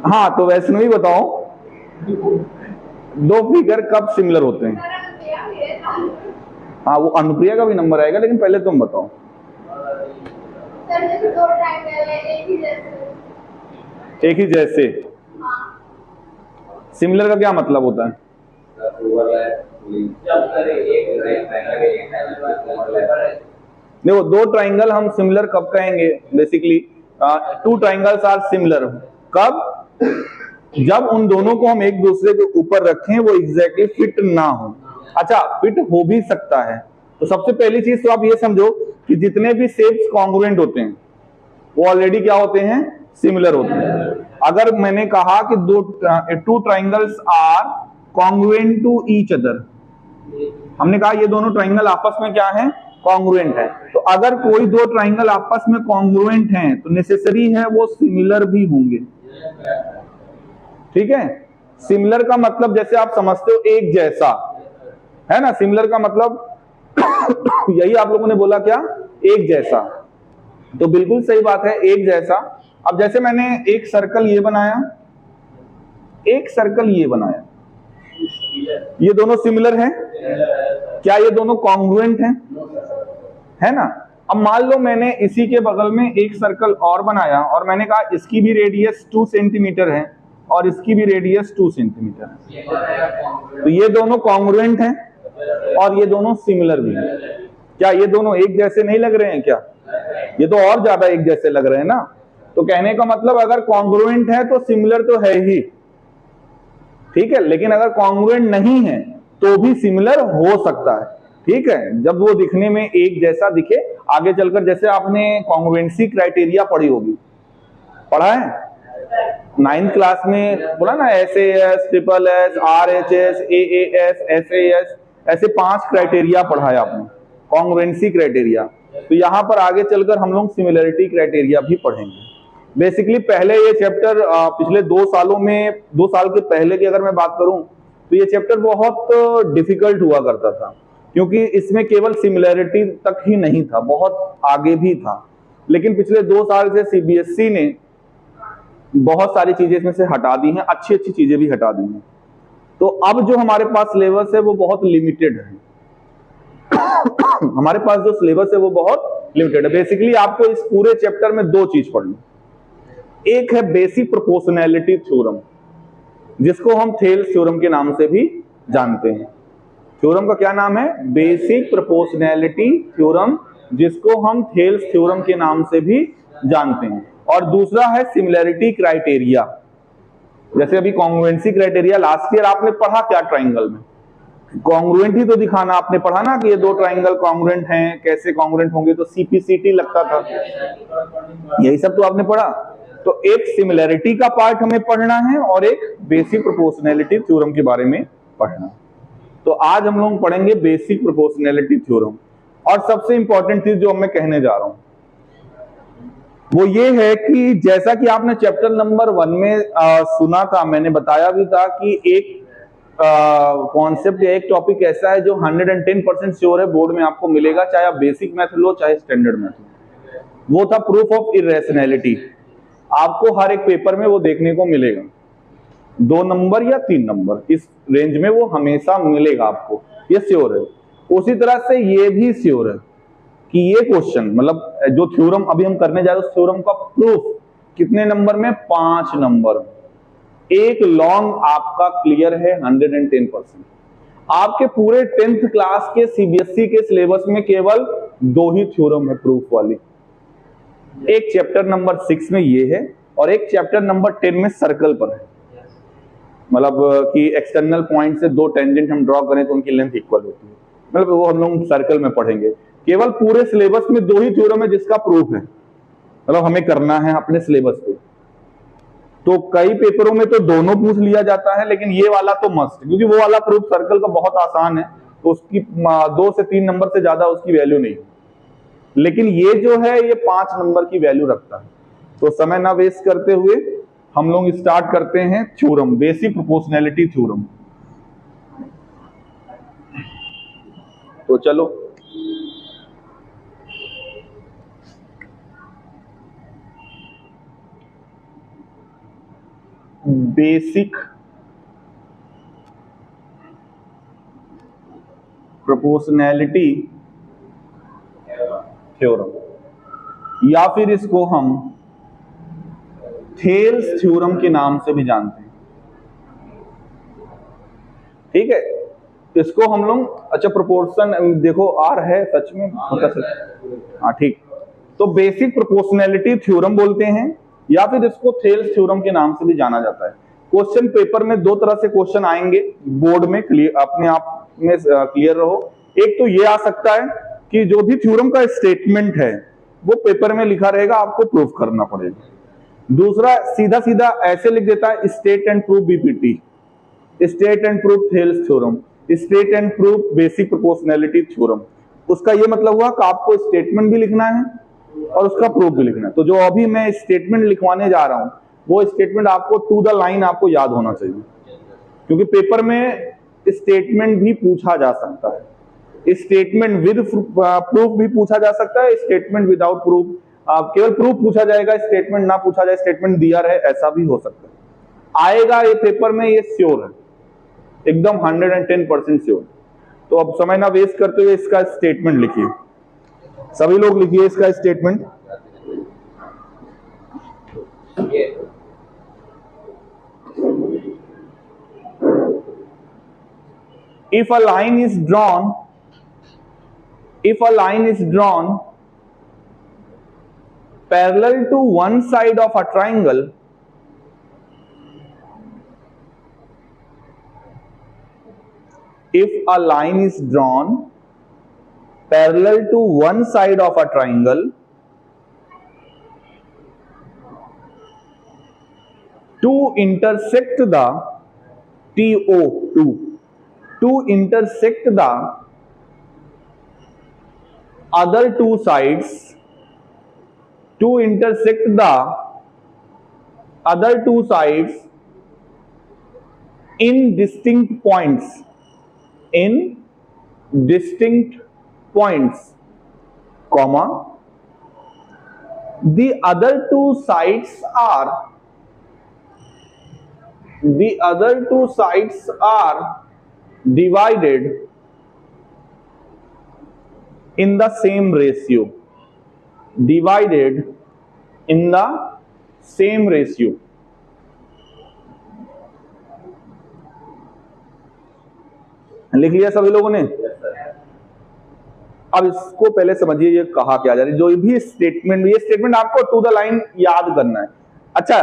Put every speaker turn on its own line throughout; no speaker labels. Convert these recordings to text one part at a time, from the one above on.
हाँ, तो वैष्णवी बताओ, दो फिगर कब सिमिलर होते हैं? हाँ, वो अनुप्रिया का भी नंबर आएगा, लेकिन पहले तुम बताओ। एक ही जैसे, सिमिलर का क्या मतलब होता है? देखो, दो ट्राइंगल हम सिमिलर कब कहेंगे? Basically two triangles are similar कब? जब उन दोनों को हम एक दूसरे के ऊपर रखें, वो एग्जैक्टली फिट ना हो। अच्छा, फिट हो भी सकता है। तो सबसे पहली चीज तो आप ये समझो कि जितने भी शेप्स कॉन्ग्रुएंट होते हैं वो ऑलरेडी क्या होते हैं? सिमिलर होते हैं। अगर मैंने कहा कि two triangles are congruent to each other, हमने कहा ये दोनों ट्राइंगल आपस में क्या है? कॉन्ग्रुएंट है। तो अगर कोई दो ट्राइंगल आपस में कॉन्ग्रुएंट हैं तो नेसेसरी है वो सिमिलर भी होंगे। ठीक है? सिमिलर का मतलब जैसे आप समझते हो एक जैसा, है ना? सिमिलर का मतलब यही आप लोगों ने बोला क्या? एक जैसा। तो बिल्कुल सही बात है, एक जैसा। अब जैसे मैंने एक सर्कल ये बनाया, एक सर्कल ये बनाया, ये दोनों सिमिलर हैं? क्या ये दोनों कॉन्ग्रुएंट हैं? है ना? अब मान लो मैंने इसी के बगल में एक सर्कल और बनाया और मैंने कहा इसकी भी रेडियस 2 सेंटीमीटर है और इसकी भी रेडियस 2 सेंटीमीटर है। तो ये दोनों कॉन्ग्रुएंट हैं और ये दोनों सिमिलर भी हैं। क्या ये दोनों एक जैसे नहीं लग रहे हैं क्या? ये तो और ज्यादा एक जैसे लग रहे हैं ना। तो कहने का मतलब अगर कॉन्ग्रुएंट है तो सिमिलर तो है ही, ठीक है, लेकिन अगर कॉन्ग्रुएंट नहीं है तो भी सिमिलर हो सकता है। ठीक है, जब वो दिखने में एक जैसा दिखे। आगे चलकर जैसे आपने कॉन्ग्रुएंसी क्राइटेरिया पढ़ी होगी, पढ़ा है 9th क्लास में, बोला ना SAS, triple S, RHS, AAS, SAS, ऐसे 5 क्राइटेरिया पढ़ा है आपने, कॉन्ग्रुएंसी क्राइटेरिया। तो यहां पर आगे चलकर हम लोग सिमिलरिटी क्राइटेरिया भी पढ़ेंगे। बेसिकली पहले ये चैप्टर पिछले 2 सालों में, 2 साल के पहले की अगर मैं बात करूं तो ये चैप्टर बहुत डिफिकल्ट हुआ करता था, क्योंकि इसमें केवल सिमिलरिटी तक ही नहीं था, बहुत आगे भी था। लेकिन पिछले 2 साल से CBSE ने बहुत सारी चीजें इसमें से हटा दी हैं, अच्छी अच्छी चीजें भी हटा दी हैं। तो अब जो हमारे पास सिलेबस है वो बहुत लिमिटेड है। हमारे पास जो सिलेबस है वो बहुत लिमिटेड है। बेसिकली आपको इस पूरे चैप्टर में 2 चीज पढ़नी। एक है बेसिक प्रोपोर्शनैलिटी थ्योरम, जिसको हम थेल्स थ्योरम के नाम से भी जानते हैं। थ्योरम का क्या नाम है? बेसिक प्रोपोर्शनैलिटी थ्योरम, जिसको हम थेल्स थ्योरम के नाम से भी जानते हैं। और दूसरा है सिमिलरिटी क्राइटेरिया। जैसे अभी कॉन्ग्रुएंसी क्राइटेरिया लास्ट ईयर आपने पढ़ा क्या? ट्राइंगल में कॉन्ग्रुएंट ही तो दिखाना आपने पढ़ा ना, कि ये दो ट्राइंगल कॉन्ग्रुएंट हैं, कैसे कॉन्ग्रुएंट होंगे, तो CPCT लगता था, यही सब तो आपने पढ़ा। तो एक सिमिलरिटी का पार्ट हमें पढ़ना है और एक बेसिक प्रोपोर्शनैलिटी थ्योरम के बारे में पढ़ना। तो आज हम लोग पढ़ेंगे बेसिक प्रोपोर्शनैलिटी थ्योरम। और सबसे इंपॉर्टेंट चीज जो मैं कहने जा रहा हूं वो ये है कि जैसा कि आपने चैप्टर नंबर 1 में सुना था, मैंने बताया भी था कि एक कॉन्सेप्ट या एक टॉपिक ऐसा है जो 110% श्योर है बोर्ड में आपको मिलेगा, चाहे आप बेसिक मैथ लो चाहे स्टैंडर्ड मैथ लो। वो था प्रूफ ऑफ इरेशनैलिटी। आपको हर एक पेपर में वो देखने को मिलेगा, 2 नंबर या 3 नंबर, इस रेंज में वो हमेशा मिलेगा आपको, ये श्योर है। उसी तरह से ये भी श्योर है कि ये क्वेश्चन, मतलब जो थ्योरम अभी हम करने जा रहे हैं उस थ्योरम का प्रूफ कितने नंबर में? 5 नंबर। एक लॉन्ग आपका क्लियर है 110%। आपके पूरे 10th क्लास के CBSE के सिलेबस में केवल 2 ही थ्योरम है प्रूफ वाली। एक चैप्टर नंबर 6 में ये है और एक चैप्टर नंबर 10 में सर्कल पर है। मतलब कि एक्सटर्नल पॉइंट से 2 टेंजेंट हम ड्रॉ करें तो उनकी लेंथ इक्वल होती है, मतलब वो हम लोग सर्कल में पढ़ेंगे। केवल पूरे सिलेबस में 2 ही थ्योरम है जिसका प्रूफ है, मतलब हमें करना है अपने सिलेबस पे। तो कई पेपरों में तो दोनों पूछ लिया जाता है, लेकिन ये वाला तो मस्ट, क्योंकि वो वाला प्रूफ सर्कल का बहुत आसान है, तो उसकी 2 से 3 नंबर से ज्यादा उसकी वैल्यू नहीं है। लेकिन ये जो है ये 5 नंबर की वैल्यू रखता है। तो समय ना वेस्ट करते हुए हम लोग स्टार्ट करते हैं थ्योरम, बेसिक प्रोपोर्शनैलिटी थ्योरम। तो चलो, बेसिक प्रोपोर्शनैलिटी थ्योरम, या फिर इसको हम थेल्स थ्योरम के नाम से भी जानते हैं। ठीक है, इसको हम लोग, अच्छा प्रोपोर्शन देखो आर है सच में, हाँ ठीक, तो बेसिक प्रोपोर्शनैलिटी थ्योरम बोलते हैं, या फिर इसको थेल्स थ्योरम के नाम से भी जाना जाता है। क्वेश्चन पेपर में दो तरह से क्वेश्चन आएंगे बोर्ड में, क्लियर अपने आप में क्लियर रहो। एक तो ये आ सकता है कि जो भी थ्योरम का स्टेटमेंट है वो पेपर में लिखा रहेगा, आपको प्रूफ करना पड़ेगा। दूसरा सीधा सीधा ऐसे लिख देता है state and proof BPT, state and proof Thales theorem, state and proof basic proportionality theorem. उसका ये मतलब हुआ कि आपको स्टेटमेंट भी लिखना है और उसका प्रूफ भी लिखना है। तो जो अभी मैं स्टेटमेंट लिखवाने जा रहा हूं वो स्टेटमेंट आपको टू द लाइन आपको याद होना चाहिए, क्योंकि पेपर में स्टेटमेंट भी पूछा जा सकता है, स्टेटमेंट विद प्रूफ भी पूछा जा सकता है, स्टेटमेंट विदाउट प्रूफ, केवल प्रूफ पूछा जाएगा, स्टेटमेंट ना पूछा जाए, स्टेटमेंट दिया रहे, ऐसा भी हो सकता है। आएगा ये पेपर में, ये श्योर है, एकदम 110% श्योर। तो अब समय ना वेस्ट करते हुए इसका स्टेटमेंट लिखिए, सभी लोग लिखिए इसका statement. If a line is drawn parallel to one side of a triangle, if a line is drawn parallel to one side of a triangle to intersect the to intersect the other two sides, to intersect the other two sides in distinct points, comma, the other two sides are divided in the same ratio, लिख लिया सभी लोगों ने? अब इसको पहले समझिए ये कहा क्या जा रहा है। जो भी स्टेटमेंट, ये स्टेटमेंट आपको टू द लाइन याद करना है। अच्छा,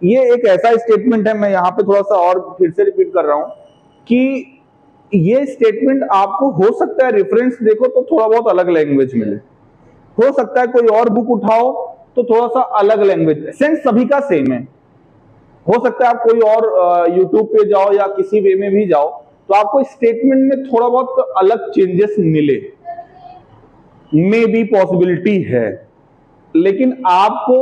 ये एक ऐसा स्टेटमेंट है, मैं यहां पे थोड़ा सा और फिर से रिपीट कर रहा हूं कि ये स्टेटमेंट आपको हो सकता है रेफरेंस देखो तो थोड़ा बहुत अलग लैंग्वेज मिले, हो सकता है कोई और बुक उठाओ तो थोड़ा सा अलग लैंग्वेज, सेंस सभी का सेम है। हो सकता है आप कोई और यूट्यूब पे जाओ या किसी वे में भी जाओ तो आपको स्टेटमेंट में थोड़ा बहुत अलग चेंजेस मिले, मे बी पॉसिबिलिटी है, लेकिन आपको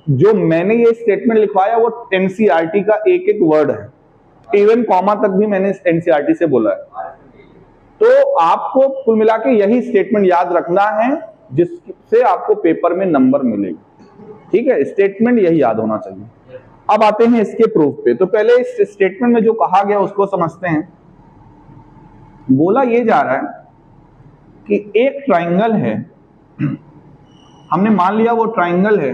जो मैंने ये स्टेटमेंट लिखवाया वो एनसीईआरटी का एक एक वर्ड है, इवन कॉमा तक भी मैंने एनसीईआरटी से बोला है। तो आपको कुल मिला के यही स्टेटमेंट याद रखना है जिससे आपको पेपर में नंबर मिलेगा। ठीक है, स्टेटमेंट यही याद होना चाहिए। अब आते हैं इसके प्रूफ पे। तो पहले इस स्टेटमेंट में जो कहा गया उसको समझते हैं। बोला ये जा रहा है कि एक ट्राइंगल है, हमने मान लिया वो ट्राइंगल है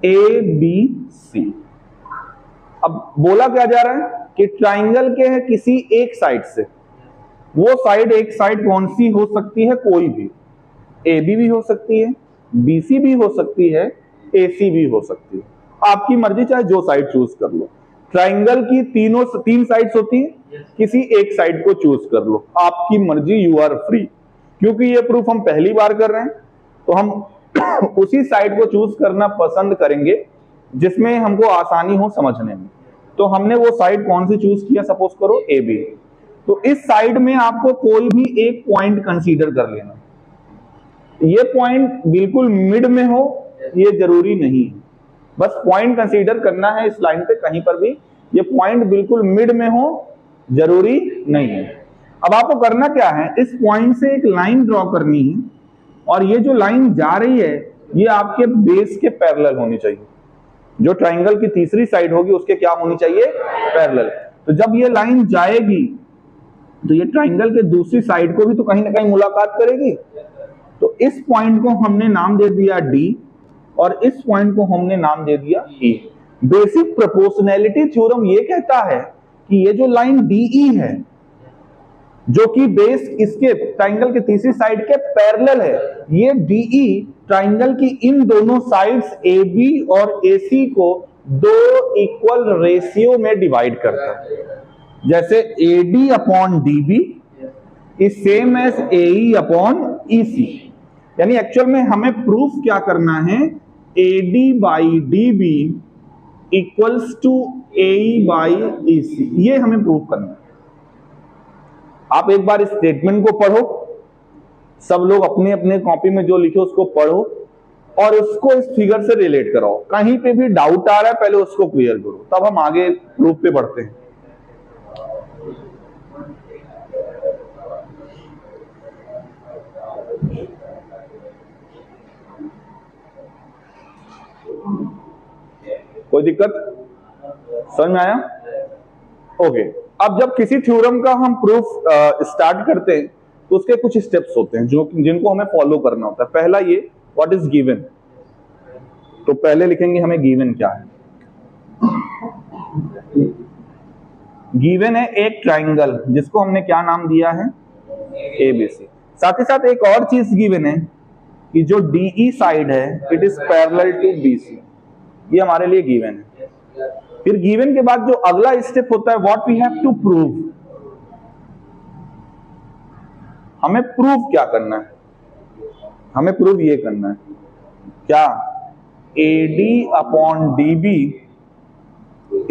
ABC। अब बोला क्या जा रहा है कि ट्राइंगल के है किसी एक साइड से, वो साइड, एक साइड कौन सी हो सकती है? कोई भी, AB भी हो सकती है, BC भी हो सकती है, AC भी हो सकती है, आपकी मर्जी, चाहे जो साइड चूज कर लो। ट्राइंगल की तीन साइड्स होती है, किसी एक साइड को चूज कर लो, आपकी मर्जी, यू आर फ्री। क्योंकि ये प्रूफ हम पहली बार कर रहे हैं तो हम उसी साइड को चूज करना पसंद करेंगे जिसमें हमको आसानी हो समझने में। तो हमने वो साइड कौन सी चूज किया? सपोज करो AB। तो इस साइड में आपको कोई भी एक पॉइंट कंसीडर कर लेना। ये पॉइंट बिल्कुल मिड में हो ये जरूरी नहीं है, बस पॉइंट कंसीडर करना है इस लाइन पे कहीं पर भी, ये पॉइंट बिल्कुल मिड में हो जरूरी नहीं है। अब आपको करना क्या है, इस पॉइंट से एक लाइन ड्रॉ करनी है और ये जो लाइन जा रही है ये आपके बेस के पैरेलल होनी चाहिए। जो ट्राइंगल की तीसरी साइड होगी उसके क्या होनी चाहिए, पैरेलल। तो जब ये लाइन जाएगी तो ये ट्राइंगल के दूसरी साइड को भी तो कहीं ना कहीं मुलाकात करेगी। तो इस पॉइंट को हमने नाम दे दिया डी और इस पॉइंट को हमने नाम दे दिया ई। बेसिक प्रोपोर्शनैलिटी थ्योरम ये कहता है कि ये जो लाइन डीई है जो कि बेस इसके ट्राइंगल के तीसरी साइड के पैरेलल है, ये डीई ट्राइंगल की इन दोनों साइड्स ए बी और ए सी को दो इक्वल रेशियो में डिवाइड करता है। जैसे A D upon D B is same as A E upon E C. यानी एक्चुअल में हमें प्रूफ क्या करना है, A D by D B equals to A E by E C, ये हमें प्रूफ करना है। आप एक बार इस स्टेटमेंट को पढ़ो, सब लोग अपने अपने कॉपी में जो लिखे उसको पढ़ो और उसको इस फिगर से रिलेट कराओ। कहीं पे भी डाउट आ रहा है पहले उसको क्लियर करो, तब हम आगे प्रूफ पे बढ़ते हैं। कोई दिक्कत समझ में आया? ओके। अब जब किसी थ्योरम का हम प्रूफ स्टार्ट करते हैं तो उसके कुछ स्टेप्स होते हैं जो जिनको हमें फॉलो करना होता है। पहला ये व्हाट इज गिवन, तो पहले लिखेंगे हमें गिवन क्या है। गिवन है एक ट्राइंगल जिसको हमने क्या नाम दिया है, एबीसी। साथ ही साथ एक और चीज गिवन है कि जो डीई साइड है it is parallel to BC, ये हमारे लिए गिवन है। फिर गिवन के बाद जो अगला स्टेप होता है what we have to prove, हमें प्रूव क्या करना है, हमें प्रूव ये करना है क्या, A D upon D B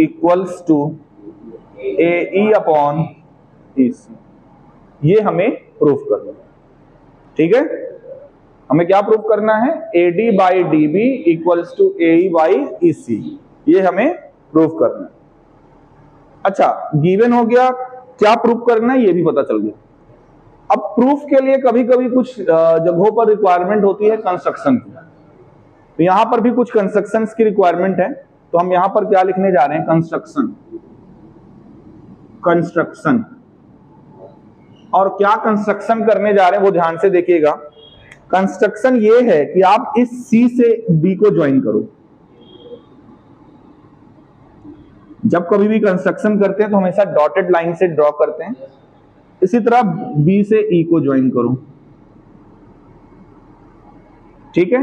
equals to A E upon E C, ये हमें प्रूव करना है। ठीक है, हमें क्या प्रूव करना है, A D by D B equals to A E by E C, ये हमें प्रूव करना है। अच्छा, गिवन हो गया, क्या प्रूव करना है ये भी पता चल गया। अब प्रूफ के लिए कभी कभी कुछ जगहों पर रिक्वायरमेंट होती है कंस्ट्रक्शन की, तो यहां पर भी कुछ कंस्ट्रक्शंस की रिक्वायरमेंट है। तो हम यहां पर क्या लिखने जा रहे हैं, कंस्ट्रक्शन। कंस्ट्रक्शन और क्या कंस्ट्रक्शन करने जा रहे हैं वो ध्यान से देखिएगा। कंस्ट्रक्शन ये है कि आप इस सी से डी को ज्वाइन करो। जब कभी भी कंस्ट्रक्शन करते हैं तो हमेशा डॉटेड लाइन से ड्रॉ करते हैं। इसी तरह बी से ई को ज्वाइन करो। ठीक है,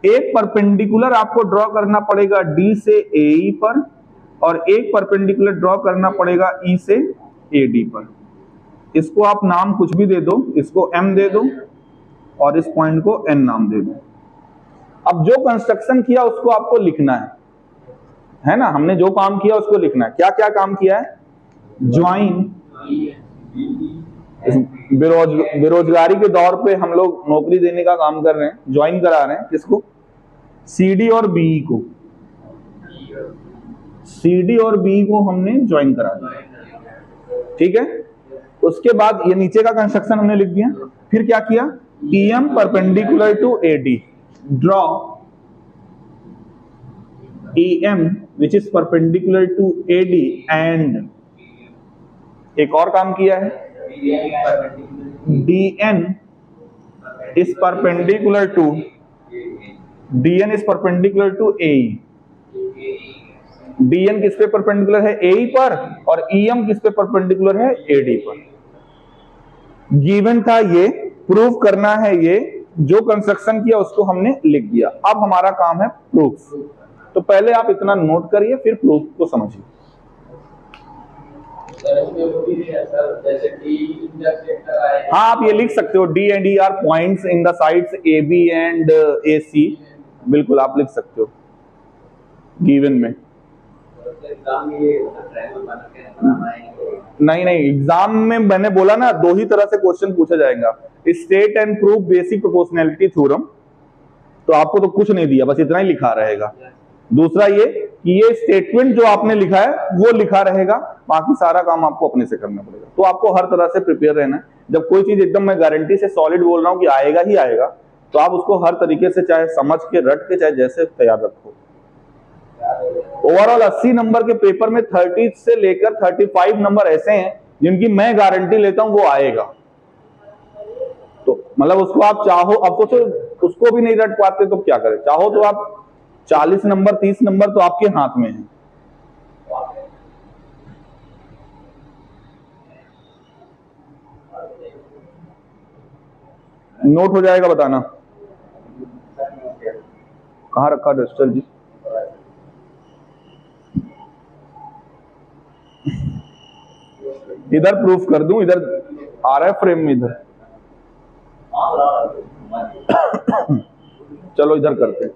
एक परपेंडिकुलर आपको ड्रॉ करना पड़ेगा डी से ए ई पर और एक परपेंडिकुलर ड्रॉ करना पड़ेगा ई से ए डी पर। इसको आप नाम कुछ भी दे दो, इसको एम दे दो और इस पॉइंट को एन नाम दे दो। अब जो कंस्ट्रक्शन किया उसको आपको लिखना है ना, हमने जो काम किया उसको लिखना है। क्या क्या काम किया है, ज्वाइन, बेरोजगारी के दौर पे हम लोग नौकरी देने का काम कर रहे हैं, ज्वाइन करा रहे हैं किसको, सीडी और बीई को। सीडी और बी को हमने ज्वाइन करा दिया। ठीक है, उसके बाद ये नीचे का कंस्ट्रक्शन हमने लिख दिया। फिर क्या किया, EM perpendicular to AD, draw EM which is perpendicular to AD and एक और काम किया है, DN is perpendicular to AE। DN किस पे परपेंडिकुलर है, AE पर, और EM किस पे परपेंडिकुलर है, AD पर। गिवन था ये, प्रूफ करना है ये, जो कंस्ट्रक्शन किया उसको हमने लिख दिया। अब हमारा काम है प्रूफ। तो पहले आप इतना नोट करिए फिर प्रूफ को समझिए। हाँ, आप ये लिख सकते हो, D and E are points in the sides AB and AC, बिल्कुल आप लिख सकते हो गिवन में। नहीं, एग्जाम में मैंने बोला ना, दो ही तरह से क्वेश्चन पूछा जाएगा, state and proof basic proportionality theorem. तो आपको तो कुछ नहीं दिया, बस इतना ही लिखा रहेगा। दूसरा ये कि ये स्टेटमेंट जो आपने लिखा है वो लिखा रहेगा, बाकी सारा काम आपको अपने से करना पड़ेगा। तो आपको हर तरह से प्रिपेयर रहना है। जब कोई चीज एकदम मैं गारंटी से सॉलिड बोल रहा हूँ कि आएगा ही आएगा, तो आप उसको हर तरीके से चाहे समझ के, रट के, चाहे जैसे तैयार रखो। ओवरऑल 80 नंबर के पेपर में 30 से लेकर 35 नंबर ऐसे हैं जिनकी मैं गारंटी लेता हूं वो आएगा। तो मतलब उसको आप चाहो, अब तो उसको भी नहीं रट पाते तो क्या करें, चाहो तो आप 40 नंबर 30 नंबर तो आपके हाथ में है। नोट हो जाएगा, बताना कहाँ रखा रजिस्टर जी। इधर प्रूफ कर दूं, इधर आ रहा है फ्रेम में, इधर चलो इधर करते हैं।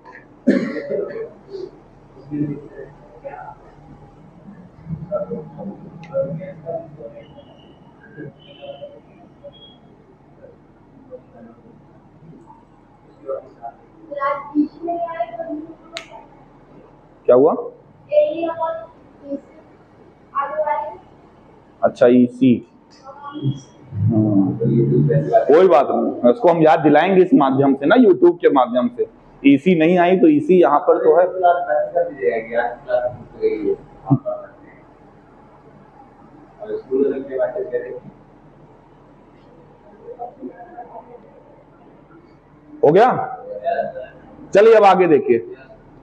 क्या हुआ? अच्छा ईसी, कोई बात नहीं, उसको हम याद दिलाएंगे इस माध्यम से ना, यूट्यूब के माध्यम से। ईसी नहीं आई तो ईसी यहाँ पर तो है। हो गया, चलिए अब आगे देखिए।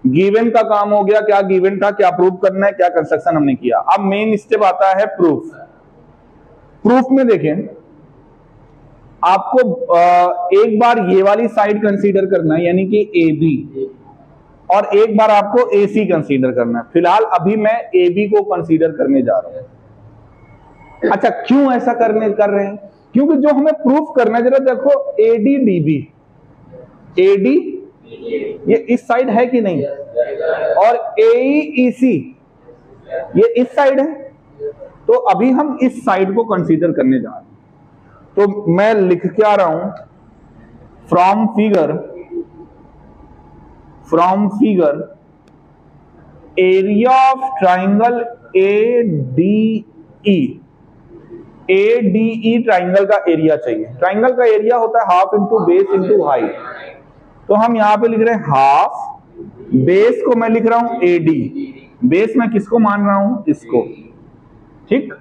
गिवन का काम हो गया, क्या गिवन था, क्या प्रूफ करना है, क्या कंस्ट्रक्शन हमने किया। अब मेन स्टेप आता है प्रूफ। प्रूफ में देखें, आपको एक बार ये वाली साइड कंसीडर करना है यानी कि ए बी, और एक बार आपको ए सी कंसीडर करना है। फिलहाल अभी मैं ए बी को कंसीडर करने जा रहा हूं। अच्छा, क्यों ऐसा कर रहे हैं? क्योंकि जो हमें प्रूफ करना है, जरा देखो A D D B, A D ये इस साइड है कि नहीं, और ए सी ये इस साइड है। तो अभी हम इस साइड को कंसीडर करने जा रहे हैं। तो मैं लिख के आ रहा हूं, from figure area of triangle A D E triangle का एरिया चाहिए। ट्राइंगल का एरिया होता है half into base into height. तो हम यहां पे लिख रहे हैं हाफ, बेस को मैं लिख रहा हूं ए डी, बेस मैं किसको मान रहा हूं, इसको, ठीक।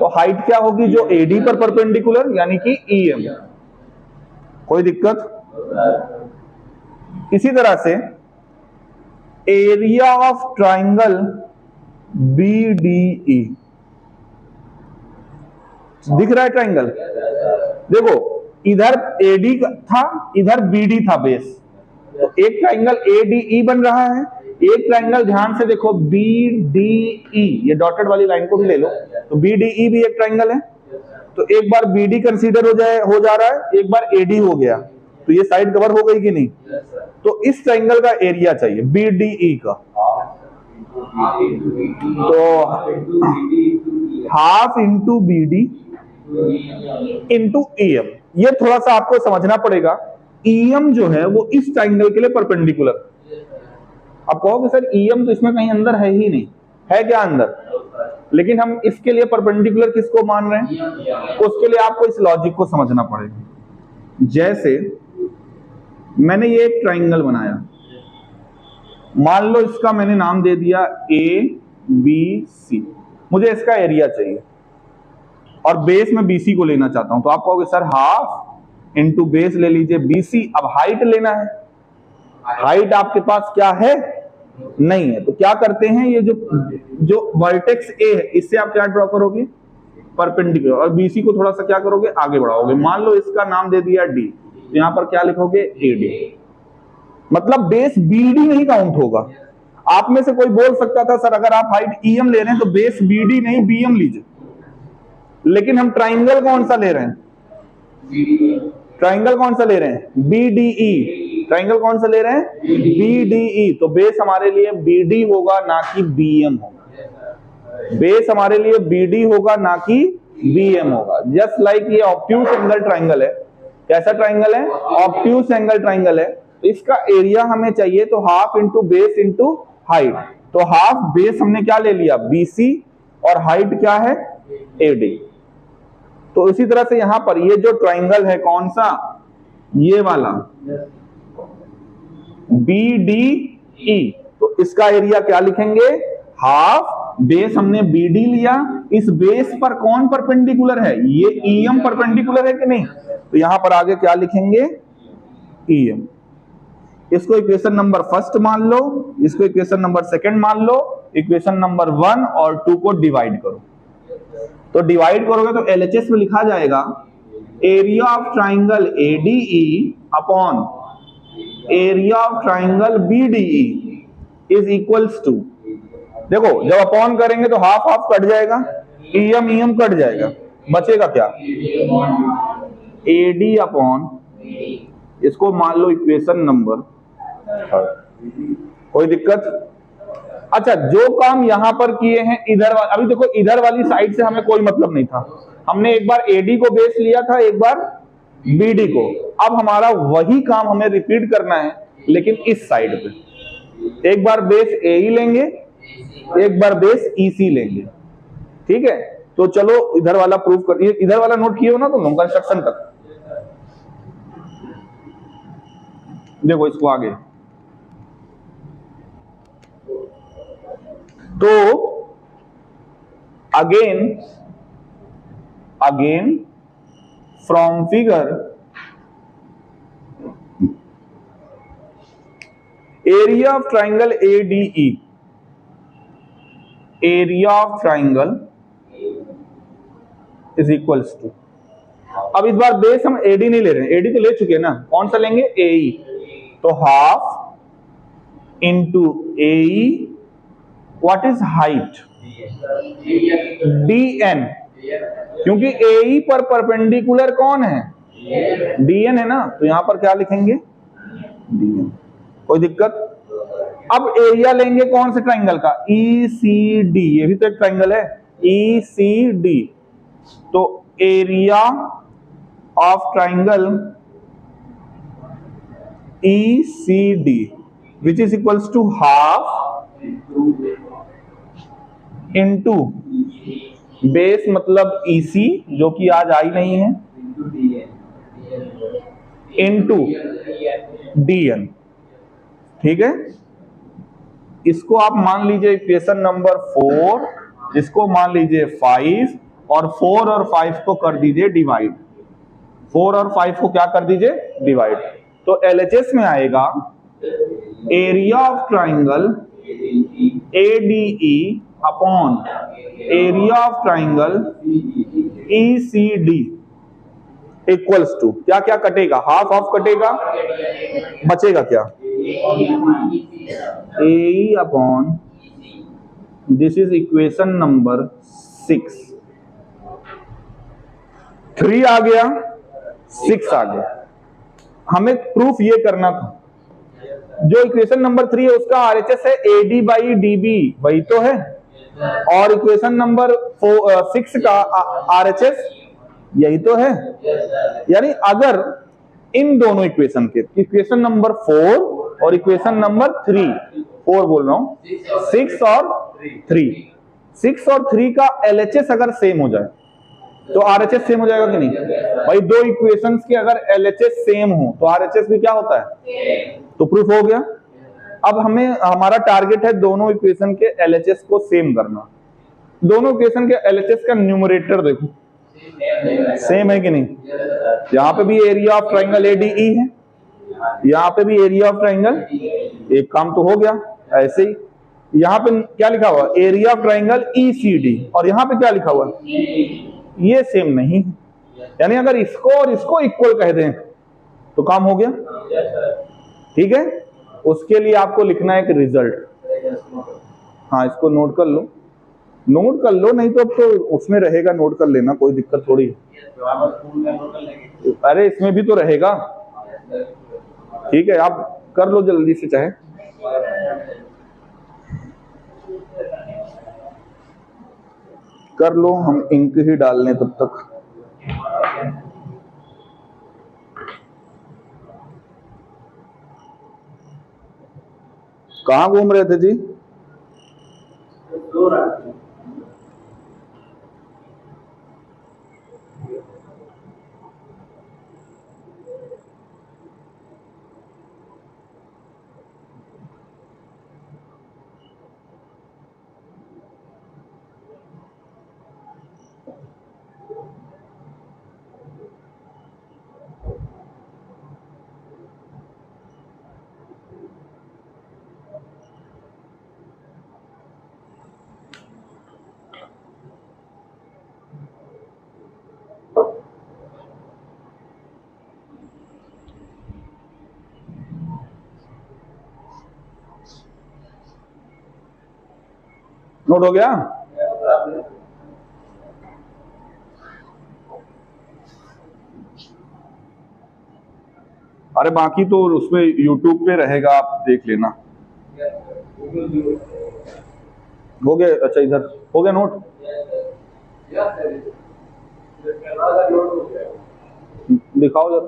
तो हाइट क्या होगी, जो एडी पर परपेंडिकुलर यानी कि ईएम। कोई दिक्कत? इसी तरह से एरिया ऑफ ट्राइंगल बीडीई, दिख रहा है ट्राइंगल? देखो इधर एडी था, इधर बीडी था बेस, तो एक ट्राइंगल एडीई बन रहा है। एक ट्राइंगल ध्यान से देखो बीडीई, ये डॉटेड वाली लाइन को भी ले लो, तो बीडीई भी एक ट्राइंगल है। तो एक बार बीडी कंसीडर हो जा रहा है, एक बार एडी हो गया, तो ये साइड कवर हो गई कि नहीं? तो इस ट्राइंगल का एरिया चाहिए बीडीई का, तो half into BD into EM. ये थोड़ा सा आपको समझना पड़ेगा। ईएम जो है वो इस ट्राइंगल के लिए परपेंडिकुलर। अब कहोगे सर ईएम तो इसमें कहीं अंदर है ही नहीं, है क्या अंदर? लेकिन हम इसके लिए परपेंडिकुलर किसको मान रहे हैं, उसके लिए आपको इस लॉजिक को समझना पड़ेगा। जैसे मैंने ये एक ट्राइंगल बनाया, मान लो इसका मैंने नाम दे दिया ए बी सी, मुझे इसका एरिया चाहिए और बेस में बीसी को लेना चाहता हूं। तो आप कहोगे सर हाफ इंटू बेस ले लीजिए बीसी। अब हाइट लेना है, हाइट आपके पास क्या है, नहीं है। तो क्या करते हैं, ये जो वर्टेक्स ए है इससे आप क्या ड्रॉ करोगे, परपेंडिकुलर, और बीसी को थोड़ा सा क्या करोगे, आगे बढ़ाओगे। मान लो इसका नाम दे दिया डी, तो यहां पर क्या लिखोगे, एडी। मतलब बेस बीडी नहीं काउंट होगा। आप में से कोई बोल सकता था सर अगर आप हाइट ईएम ले रहे हैं तो बेस बीडी नहीं बीएम लीजिए, लेकिन हम ट्राइंगल कौन सा ले रहे हैं, ट्राइंगल कौन सा ले रहे हैं, बीडीई। ट्राइंगल कौन सा ले रहे हैं, बीडीई। तो बेस हमारे लिए बीडी होगा ना कि बीएम होगा, बेस हमारे लिए बीडी होगा ना कि बीएम होगा। जस्ट लाइक ये ऑब्ट्यूज एंगल ट्राइंगल है। कैसा ट्राइंगल है, ऑब्ट्यूज एंगल ट्राइंगल है। तो इसका एरिया हमें चाहिए, तो half into base into height. तो हाफ बेस हमने क्या ले लिया, बीसी, और हाइट क्या है, एडी। तो इसी तरह से यहां पर ये जो ट्राइंगल है कौन सा, ये वाला बीडीई, तो इसका एरिया क्या लिखेंगे, हाफ बेस हमने BD लिया, इस बेस पर कौन परपेंडिकुलर है, ये EM परपेंडिकुलर है कि नहीं, तो यहां पर आगे क्या लिखेंगे, EM। इसको इक्वेशन नंबर फर्स्ट मान लो, इसको इक्वेशन नंबर सेकंड मान लो, इक्वेशन नंबर 1 और 2 को डिवाइड करो। तो डिवाइड करोगे तो LHS में लिखा जाएगा area of triangle ADE upon area of triangle BDE is equals to, देखो जब अपॉन करेंगे तो हाफ हाफ कट जाएगा, EM कट जाएगा, बचेगा क्या, AD अपॉन, इसको मान लो इक्वेशन नंबर, कोई दिक्कत। अच्छा, जो काम यहां पर किए हैं इधर, अभी देखो इधर वाली साइड से हमें कोई मतलब नहीं था, हमने एक बार AD को बेस लिया था, एक बार BD को, अब हमारा वही काम हमें रिपीट करना है लेकिन इस साइड पे, एक बार बेस AE लेंगे, एक बार बेस EC लेंगे, ठीक है। तो चलो इधर वाला प्रूफ कर, इधर वाला नोट किए हो ना तुम लोग कंस्ट्रक्शन तक, देखो इसको आगे, तो again from figure area of triangle ADE, area of triangle is equals to, अब इस बार बेस हम AD नहीं ले रहे हैं, AD तो ले चुके हैं ना, कौन सा लेंगे, AE, तो half into AE, what is height, DN, क्योंकि AE पर परपेंडिकुलर कौन है, DN है ना, तो यहां पर क्या लिखेंगे, DN, कोई दिक्कत। अब एरिया लेंगे कौन से ट्राइंगल का, ECD, ये भी तो एक ट्राइंगल है, ECD, तो area of triangle ECD which is equals to half into base मतलब EC जो कि आज आई नहीं है, इंटू DN, ठीक है। इसको आप मान लीजिए इक्वेशन नंबर 4, इसको मान लीजिए 5, और 4 और 5 को कर दीजिए डिवाइड, 4 और 5 को क्या कर दीजिए, डिवाइड, तो LHS में आएगा area of triangle ADE upon area of triangle ECD equals to, क्या क्या कटेगा, हाफ हाफ कटेगा, बचेगा क्या, AE upon, this is equation number 6, 3 आ गया, 6 आ गया। हमें प्रूफ ये करना था, जो इक्वेशन नंबर 3 है उसका RHS है AD बाई DB, वही तो है, और इक्वेशन नंबर 6 का RHS यही तो है, यानी अगर इन दोनों इक्वेशन के, इक्वेशन नंबर 4 और इक्वेशन नंबर 3, 4 बोल रहा हूं, 6 और 3, 6 और 3 का LHS अगर सेम हो जाए तो RHS सेम हो जाएगा कि नहीं भाई, दो इक्वेशंस के अगर LHS सेम हो तो RHS भी क्या होता है, तो प्रूफ हो गया। अब हमें, हमारा टारगेट है दोनों इक्वेशन के LHS को सेम करना, दोनों इक्वेशन के LHS का न्यूमरेटर देखो सेम है कि नहीं, यहां पे भी एरिया ऑफ ट्राइंगल ADE है, यहां पे भी एरिया ऑफ ट्राइंगल, एक काम तो हो गया। ऐसे ही यहां पे क्या लिखा हुआ, एरिया ऑफ ट्राइंगल ECD, और यहां पे क्या लिखा हुआ, ये सेम नहीं है, यानी अगर इसको और इसको इक्वल कह दें तो काम हो गया, ठीक है। उसके लिए आपको लिखना है एक रिजल्ट, हाँ इसको नोट कर लो, नोट कर लो, नहीं तो उसमें रहेगा, नोट कर लेना, कोई दिक्कत थोड़ी है, अरे इसमें भी तो रहेगा, ठीक है, आप कर लो जल्दी से, चाहे कर लो, हम इंक ही डाल लें तब तक। कहाँ घूम रहे थे जी, नोट हो गया? अरे बाकी तो उसमें YouTube पे रहेगा, आप देख लेना। हो गया? अच्छा, इधर हो गया नोट? दिखाओ जरा।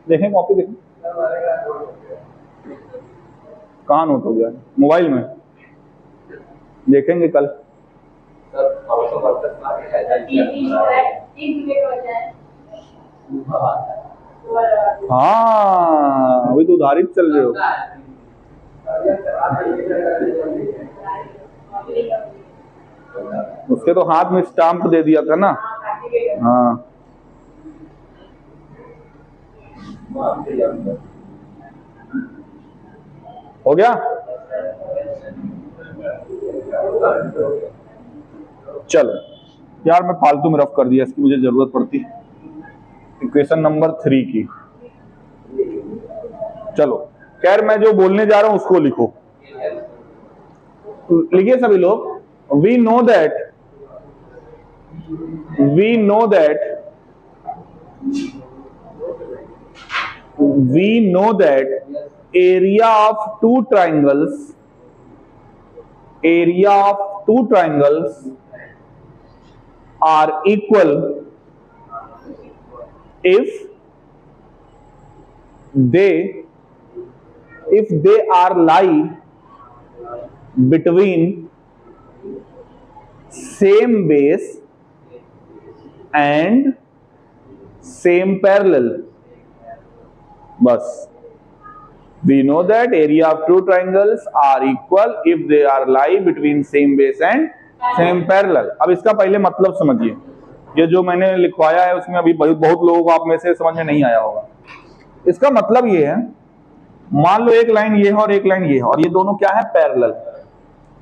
देखें कॉपी, देखें कहाँ नोट हो गया? मोबाइल में देखेंगे कल। हाँ, अभी तो उधारी चल रहे हो। उसके तो हाथ में स्टाम्प दे दिया था ना। हाँ, हो गया? चलो यार, मैं फालतू में रफ कर दिया, इसकी मुझे जरूरत पड़ती। इक्वेशन नंबर 3 की। चलो खैर, मैं जो बोलने जा रहा हूं उसको लिखो। लिखिए सभी लोग। we know that area of two triangles are equal if they are lie between same base and same parallel. बस, we know that area of two triangles are equal if they are lie between same base and same parallel. अब इसका पहले मतलब समझिए। ये जो मैंने लिखवाया है उसमें अभी बहुत लोगों को आप में से समझ में नहीं आया होगा। इसका मतलब ये है, मान लो एक लाइन ये है और एक लाइन ये है, और ये दोनों क्या है? पैरेलल।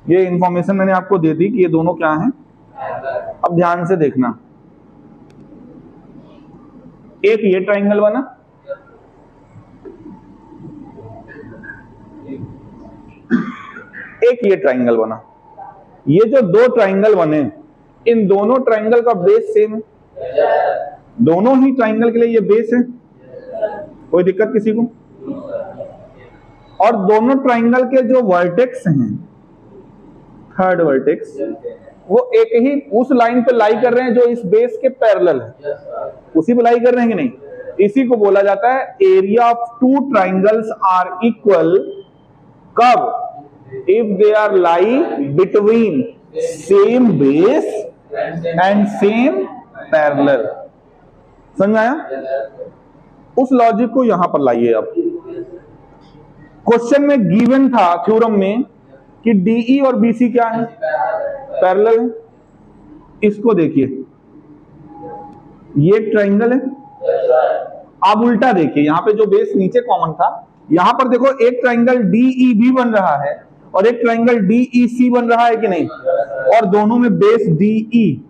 ये इंफॉर्मेशन मैंने आपको दे दी कि ये दोनों क्या हैं। अब ध्यान से देखना, एक ये ट्राइंगल बना, एक ये ट्राइंगल बना। ये जो दो ट्राइंगल बने, इन दोनों ट्राइंगल का बेस सेम है। दोनों ही ट्राइंगल के लिए ये बेस है, कोई दिक्कत किसी को? और दोनों ट्राइंगल के जो वर्टेक्स हैं, थर्ड वर्टेक्स, वो एक ही उस लाइन पे लाई कर रहे हैं जो इस बेस के पैरेलल है। उसी पे लाई कर रहे हैं कि नहीं? इसी को बोला जाता है area of two triangles are equal. कब? If they are lie between same base and same parallel. समझ आया? उस लॉजिक को यहां पर लाइए। अब क्वेश्चन में गिवन था थ्योरम में कि डीई और बीसी क्या है? पैरेलल है। इसको देखिए, ये ट्राइंगल है। अब उल्टा देखिए, यहां पे जो बेस नीचे कॉमन था, यहां पर देखो एक ट्राइंगल डीईबी बन रहा है और एक ट्राइंगल डीईसी बन रहा है कि नहीं? और दोनों में बेस डीई,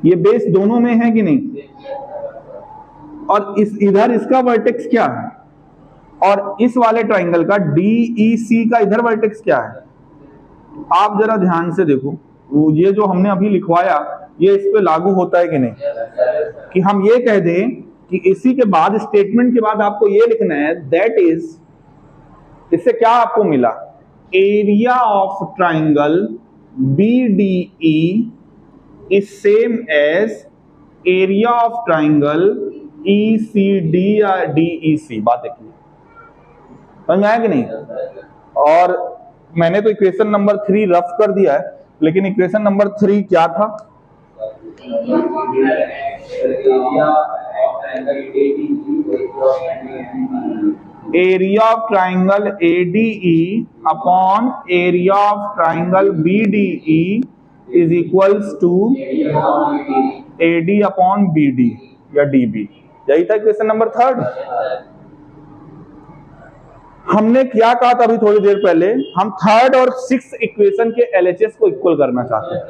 ये बेस दोनों में है कि नहीं? और इस इधर इसका वर्टेक्स क्या है? और इस वाले ट्राइंगल का डीईसी का इधर वर्टेक्स क्या है? आप जरा ध्यान से देखो, ये जो हमने अभी लिखवाया ये इस पे लागू होता है कि नहीं? कि हम ये कह दें कि इसी के बाद, स्टेटमेंट के बाद आपको ये लिखना है दैट इज, इससे क्या आपको मिला? Area of triangle BDE is same as area of triangle ECD या DEC। बात है क्लियर? समझ आया कि नहीं? और मैंने तो इक्वेशन नंबर 3 रफ कर दिया है, लेकिन इक्वेशन नंबर 3 क्या था? Area of triangle ADE upon area of triangle BDE is equals to AD upon BD या DB। यही था इक्वेशन नंबर 3। हमने क्या कहा था अभी थोड़ी देर पहले? हम थर्ड और सिक्स्थ इक्वेशन के LHS को इक्वल करना चाहते हैं।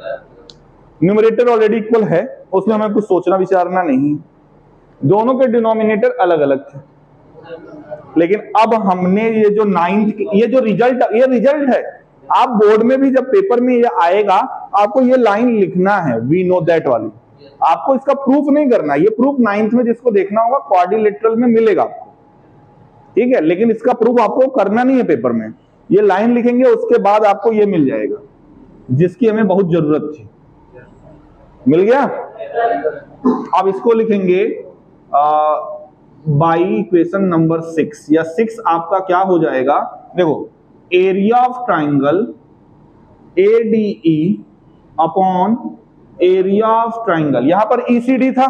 न्यूमरेटर ऑलरेडी इक्वल है, उसमें हमें कुछ सोचना विचारना नहीं। दोनों के डिनोमिनेटर अलग अलग थे, लेकिन अब हमने ये जो नाइन्थ, ये जो रिजल्ट है, आप बोर्ड में भी जब पेपर में ये आएगा आपको ये लाइन लिखना है, वी नो दैट वाली। आपको इसका प्रूफ नहीं करना, ये प्रूफ 9th में जिसको देखना होगा क्वाड्रिलेटरल में मिलेगा आपको, ठीक है, लेकिन इसका प्रूफ आपको करना नहीं है पेपर में। ये लाइन लिखेंगे उसके बाद आपको ये मिल जाएगा जिसकी हमें बहुत जरूरत थी। मिल गया? अब इसको लिखेंगे बाई इक्वेशन नंबर 6, या 6 आपका क्या हो जाएगा, देखो area of triangle ADE upon area of triangle. यहां पर ECD था,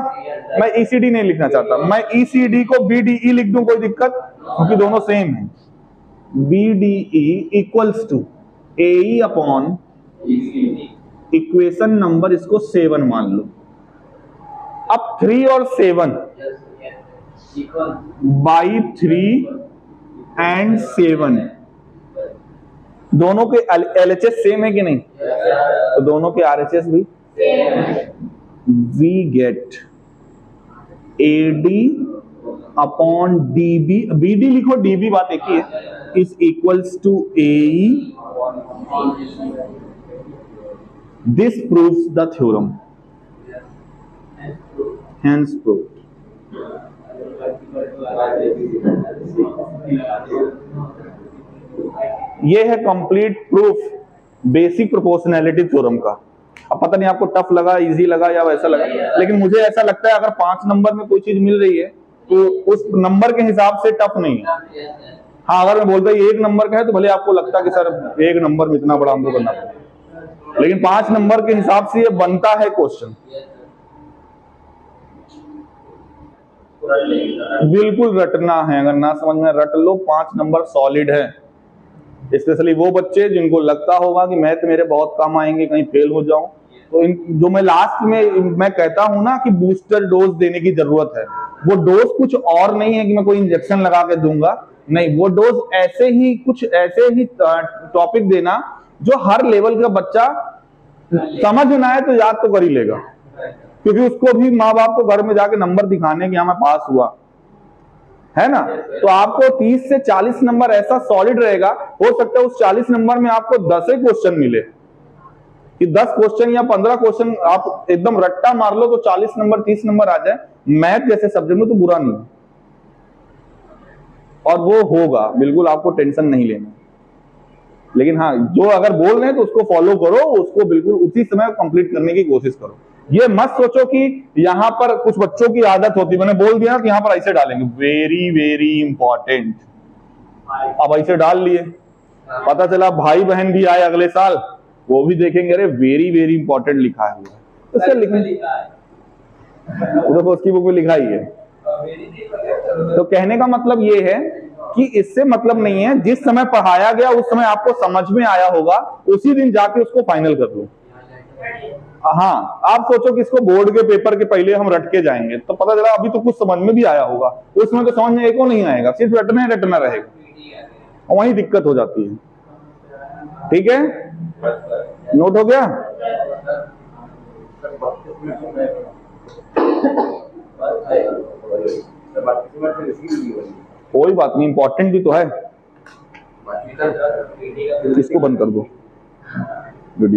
मैं ECD नहीं लिखना चाहता, मैं ECD को BDE लिख दूं, कोई दिक्कत, क्योंकि दोनों सेम है। BDE equals to AE upon equation number इसको 7 मान लो। अब 3 और 7 बाई 3 एंड 7 दोनों के LHS सेम है कि नहीं? तो दोनों के RHS भी। We get AD upon DB, BD लिखो, DB बात एक ही है, is equals to AE। This proves the theorem, hence proved. ये है complete proof basic proportionality theorem का। अब पता नहीं आपको टफ लगा, इजी लगा या वैसा लगा, लेकिन मुझे ऐसा लगता है अगर 5 नंबर में कोई चीज मिल रही है तो उस नंबर के हिसाब से टफ नहीं है। हाँ, अगर मैं बोलता 1 नंबर का है तो भले आपको लगता कि सर 1 नंबर में इतना बड़ा हमको करना पड़ेगा, लेकिन 5 नंबर के हिसाब से ये बनता है क्वेश्चन। बिल्कुल रटना है, अगर ना समझ में रट लो, 5 नंबर सॉलिड है। स्पेशली वो बच्चे जिनको लगता होगा कि मैथ मेरे बहुत काम आएंगे, कहीं फेल हो जाऊं, तो जो मैं लास्ट में मैं कहता हूं ना कि बूस्टर डोज देने की जरूरत है, वो डोज कुछ और नहीं है कि मैं कोई इंजेक्शन लगा के दूंगा, नहीं, वो डोज ऐसे ही कुछ ऐसे ही टॉपिक देना जो हर लेवल का बच्चा समझ में आए तो याद तो कर ही लेगा, क्योंकि उसको भी माँ बाप को घर में जाके नंबर दिखाने कि हाँ मैं पास हुआ है ना। तो आपको 30 से 40 नंबर ऐसा सॉलिड रहेगा, हो सकता है उस 40 नंबर में आपको 10 क्वेश्चन मिले, कि 10 क्वेश्चन या 15 क्वेश्चन आप एकदम रट्टा मार लो तो 40 नंबर 30 नंबर आ जाए। मैथ जैसे सब्जेक्ट में तो बुरा नहीं, और वो होगा, बिल्कुल आपको टेंशन नहीं लेना। लेकिन हाँ, जो अगर बोल रहे हैं तो उसको फॉलो करो, उसको बिल्कुल उसी समय कंप्लीट करने की कोशिश करो। ये मत सोचो कि यहां पर कुछ बच्चों की आदत होती, मैंने बोल दिया ना कि यहां पर ऐसे डालेंगे, वेरी वेरी इंपॉर्टेंट, अब ऐसे डाल लिए, पता चला भाई बहन भी आए अगले साल, वो भी देखेंगे अरे वेरी वेरी इंपॉर्टेंट लिखा है, तो उससे लिखने देखो उसकी बुक में लिखा ही है। तो कहने का मतलब ये है कि इससे मतलब नहीं है, जिस समय पढ़ाया गया उस समय आपको समझ में आया होगा, उसी दिन जाके उसको फाइनल कर लो। हाँ, आप सोचो कि इसको बोर्ड के पेपर के पहले हम रट के जाएंगे, तो पता चला अभी तो कुछ समझ में भी आया होगा, उसमें तो समझ में एको नहीं आएगा, सिर्फ रटना ही रटना रहेगा, और वही दिक्कत हो जाती है। ठीक है, नोट हो गया? कोई बात नहीं, इंपॉर्टेंट भी तो है। इसको बंद कर दो।